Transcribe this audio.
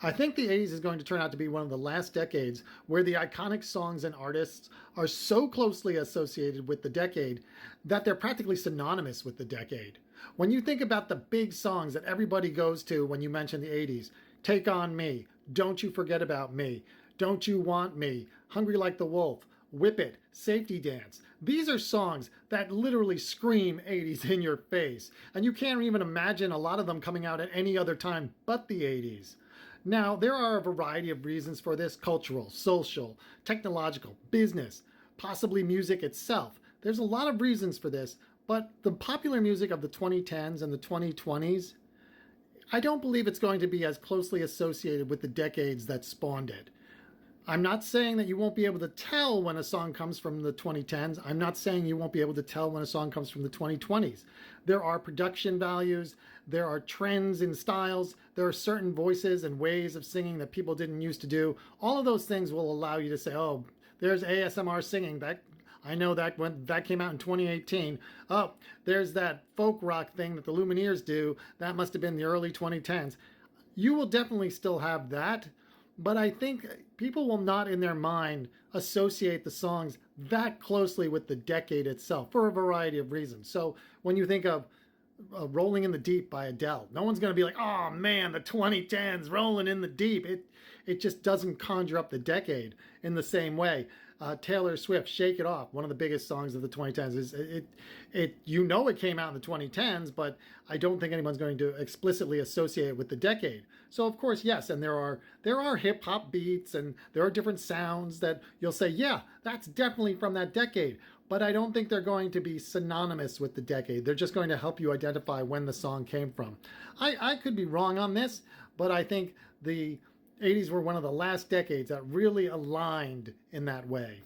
I think the 80s is going to turn out to be one of the last decades where the iconic songs and artists are so closely associated with the decade that they're practically synonymous with the decade. When you think about the big songs that everybody goes to when you mention the 80s, Take On Me, Don't You Forget About Me, Don't You Want Me, Hungry Like the Wolf, Whip It, Safety Dance. These are songs that literally scream 80s in your face, and you can't even imagine a lot of them coming out at any other time but the 80s. Now, there are a variety of reasons for this: cultural, social, technological, business, possibly music itself. There's a lot of reasons for this, but the popular music of the 2010s and the 2020s, I don't believe it's going to be as closely associated with the decades that spawned it. I'm not saying that you won't be able to tell when a song comes from the 2010s. I'm not saying you won't be able to tell when a song comes from the 2020s. There are production values, there are trends in styles, there are certain voices and ways of singing that people didn't used to do. All of those things will allow you to say, oh, there's ASMR singing. That I know that when that came out in 2018. Oh, there's that folk rock thing that the Lumineers do. That must have been the early 2010s. You will definitely still have that, but I think people will not in their mind associate the songs that closely with the decade itself for a variety of reasons. So when you think of Rolling in the Deep by Adele, no one's going to be like, oh man, the 2010s, Rolling in the Deep. It just doesn't conjure up the decade in the same way. Taylor Swift, Shake It Off, one of the biggest songs of the 2010s. It came out in the 2010s, but I don't think anyone's going to explicitly associate it with the decade. So of course, yes, and there are hip hop beats and there are different sounds that you'll say, yeah, that's definitely from that decade. But I don't think they're going to be synonymous with the decade. They're just going to help you identify when the song came from. I could be wrong on this, but I think the 80s were one of the last decades that really aligned in that way.